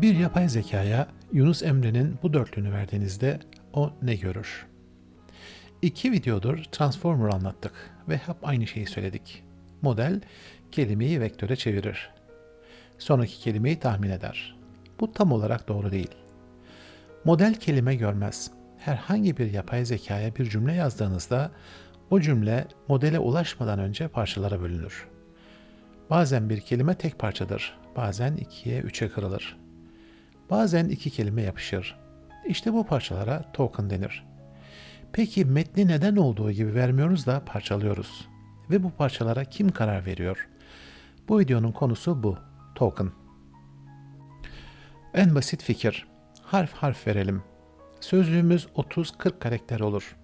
Bir yapay zekaya Yunus Emre'nin bu dörtlüğünü verdiğinizde o ne görür? İki videodur Transformer anlattık ve hep aynı şeyi söyledik. Model kelimeyi vektöre çevirir. Sonraki kelimeyi tahmin eder. Bu tam olarak doğru değil. Model kelime görmez. Herhangi bir yapay zekaya bir cümle yazdığınızda o cümle modele ulaşmadan önce parçalara bölünür. Bazen bir kelime tek parçadır, bazen ikiye, üçe kırılır. Bazen iki kelime yapışır. İşte bu parçalara token denir. Peki metni neden olduğu gibi vermiyoruz da parçalıyoruz. Ve bu parçalara kim karar veriyor? Bu videonun konusu bu. Token. En basit fikir. Harf harf verelim. Sözlüğümüz 30-40 karakter olur.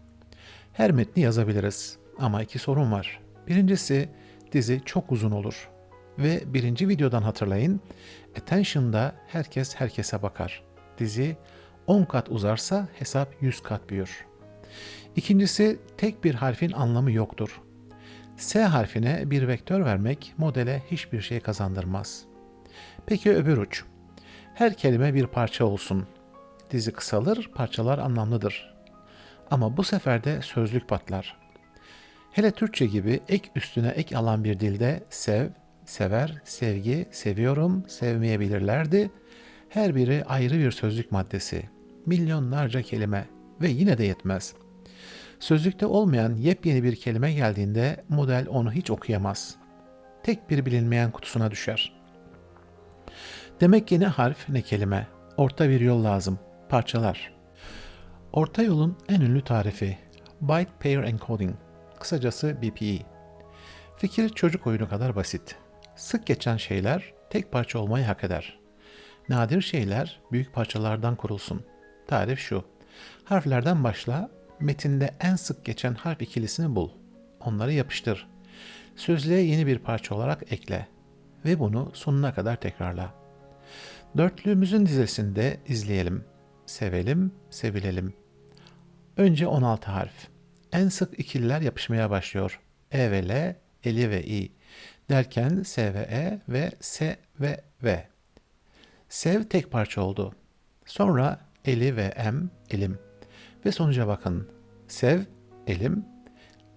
Her metni yazabiliriz. Ama iki sorun var. Birincisi dizi çok uzun olur. Ve birinci videodan hatırlayın, attention'da herkes herkese bakar. Dizi 10 kat uzarsa hesap 100 kat büyür. İkincisi tek bir harfin anlamı yoktur. S harfine bir vektör vermek modele hiçbir şey kazandırmaz. Peki öbür uç. Her kelime bir parça olsun. Dizi kısalır, parçalar anlamlıdır. Ama bu sefer de sözlük patlar. Hele Türkçe gibi ek üstüne ek alan bir dilde sev, sever, sevgi, seviyorum, sevmeyebilirlerdi. Her biri ayrı bir sözlük maddesi. Milyonlarca kelime ve yine de yetmez. Sözlükte olmayan yepyeni bir kelime geldiğinde model onu hiç okuyamaz. Tek bir bilinmeyen kutusuna düşer. Demek ki ne harf ne kelime. Orta bir yol lazım. Parçalar. Orta yolun en ünlü tarifi Byte Pair Encoding. Kısacası BPE. Fikir çocuk oyunu kadar basit. Sık geçen şeyler tek parça olmayı hak eder. Nadir şeyler büyük parçalardan kurulsun. Tarif şu. Harflerden başla, metinde en sık geçen harf ikilisini bul. Onları yapıştır. Sözlüğe yeni bir parça olarak ekle. Ve bunu sonuna kadar tekrarla. Dörtlüğümüzün dizesinde izleyelim. Sevelim, sevilelim. Önce 16 harf. En sık ikililer yapışmaya başlıyor. E ve L, Eli ve İ. Derken S ve E ve S ve V. Sev tek parça oldu. Sonra Eli ve M, elim. Ve sonuca bakın. Sev, elim.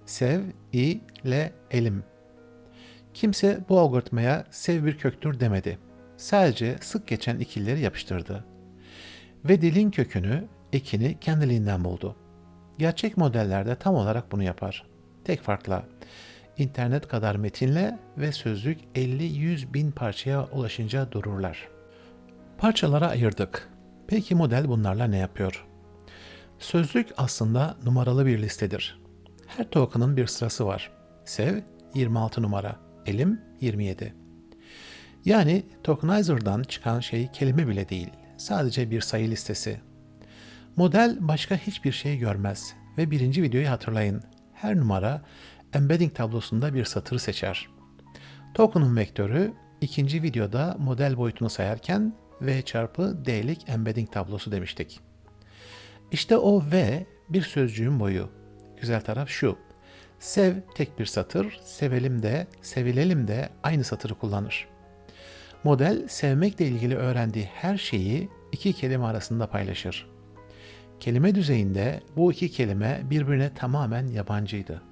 Sev, İ, L, elim. Kimse bu algoritmaya sev bir köktür demedi. Sadece sık geçen ikilileri yapıştırdı. Ve dilin kökünü, ekini kendiliğinden buldu. Gerçek modellerde tam olarak bunu yapar. Tek farkla internet kadar metinle ve sözlük 50-100 bin parçaya ulaşınca dururlar. Parçalara ayırdık. Peki model bunlarla ne yapıyor? Sözlük aslında numaralı bir listedir. Her token'ın bir sırası var. Sev 26 numara, elim 27. Yani tokenizer'dan çıkan şey kelime bile değil, sadece bir sayı listesi. Model başka hiçbir şey görmez ve birinci videoyu hatırlayın. Her numara embedding tablosunda bir satırı seçer. Token'ın vektörü ikinci videoda model boyutunu sayarken V çarpı D'lik embedding tablosu demiştik. İşte o V bir sözcüğün boyu. Güzel taraf şu. Sev tek bir satır, sevelim de, sevilelim de aynı satırı kullanır. Model sevmekle ilgili öğrendiği her şeyi iki kelime arasında paylaşır. Kelime düzeyinde bu iki kelime birbirine tamamen yabancıydı.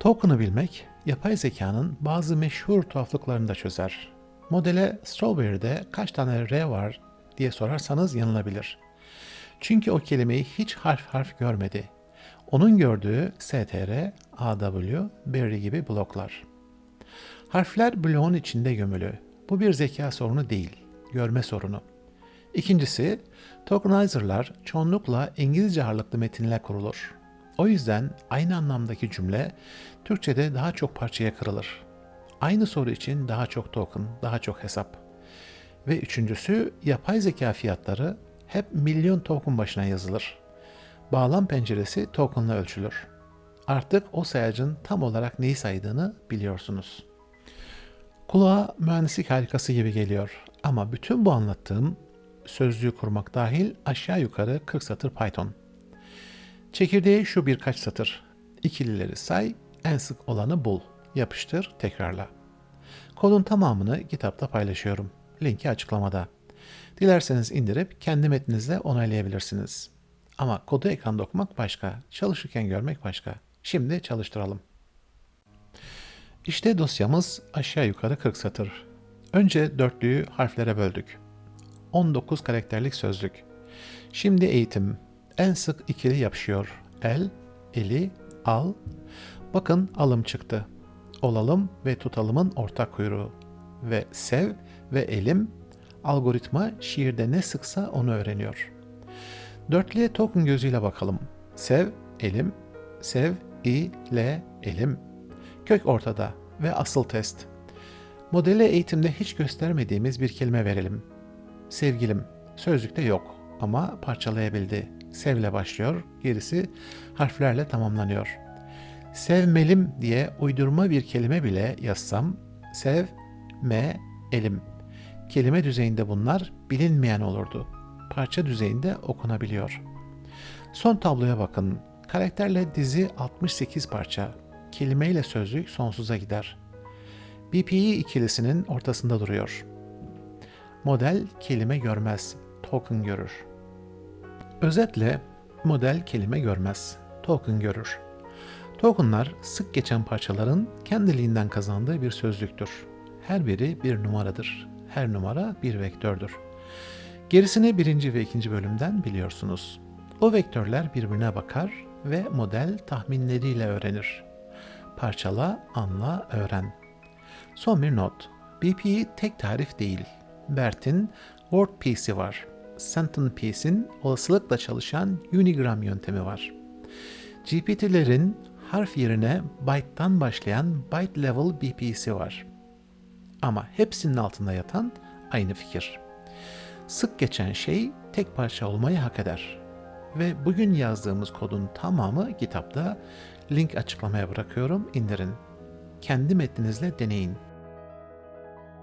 Token'ı bilmek, yapay zekanın bazı meşhur tuhaflıklarını da çözer. Modele Strawberry'de kaç tane R var diye sorarsanız yanılabilir. Çünkü o kelimeyi hiç harf harf görmedi. Onun gördüğü str, aw, berry gibi bloklar. Harfler bloğun içinde gömülü. Bu bir zeka sorunu değil, görme sorunu. İkincisi, tokenizer'lar çoğunlukla İngilizce ağırlıklı metinle kurulur. O yüzden aynı anlamdaki cümle Türkçe'de daha çok parçaya kırılır. Aynı soru için daha çok token, daha çok hesap. Ve üçüncüsü, yapay zeka fiyatları hep milyon token başına yazılır. Bağlam penceresi tokenla ölçülür. Artık o sayacın tam olarak neyi saydığını biliyorsunuz. Kulağa mühendislik harikası gibi geliyor ama bütün bu anlattığım sözlüğü kurmak dahil aşağı yukarı 40 satır Python. Çekirdeği şu birkaç satır. İkilileri say, en sık olanı bul, yapıştır, tekrarla. Kodun tamamını GitHub'da paylaşıyorum. Linki açıklamada. Dilerseniz indirip kendi metninizle onaylayabilirsiniz. Ama kodu ekranda okumak başka, çalışırken görmek başka. Şimdi çalıştıralım. İşte dosyamız aşağı yukarı 40 satır. Önce dörtlüyü harflere böldük. 19 karakterlik sözlük. Şimdi eğitim. En sık ikili yapışıyor. El, eli, al. Bakın alım çıktı. Olalım ve tutalımın ortak kuyruğu. Ve sev ve elim. Algoritma şiirde ne sıksa onu öğreniyor. Dörtlüye token gözüyle bakalım. Sev, elim. Sev, ile, elim. Kök ortada ve asıl test. Modele eğitimde hiç göstermediğimiz bir kelime verelim. Sevgilim. Sözlükte yok ama parçalayabildi. Sevle başlıyor, gerisi harflerle tamamlanıyor. Sevmelim diye uydurma bir kelime bile yazsam, sev, elim. Kelime düzeyinde bunlar bilinmeyen olurdu. Parça düzeyinde okunabiliyor. Son tabloya bakın. Karakterle dizi 68 parça. Kelimeyle sözlük sonsuza gider. BPI ikilisinin ortasında duruyor. Model kelime görmez, token görür. Özetle model kelime görmez, token görür. Tokenlar sık geçen parçaların kendiliğinden kazandığı bir sözlüktür. Her biri bir numaradır. Her numara bir vektördür. Gerisini 1. ve 2. bölümden biliyorsunuz. O vektörler birbirine bakar ve model tahminleriyle öğrenir. Parçala, anla, öğren. Son bir not. BPI tek tarif değil. BERT'in Word Piece'i var. Sentence Piece'in olasılıkla çalışan Unigram yöntemi var. GPT'lerin harf yerine byte'dan başlayan byte level BP'si var. Ama hepsinin altında yatan aynı fikir. Sık geçen şey tek parça olmayı hak eder. Ve bugün yazdığımız kodun tamamı GitHub'da. Link açıklamaya bırakıyorum, indirin. Kendi metninizle deneyin.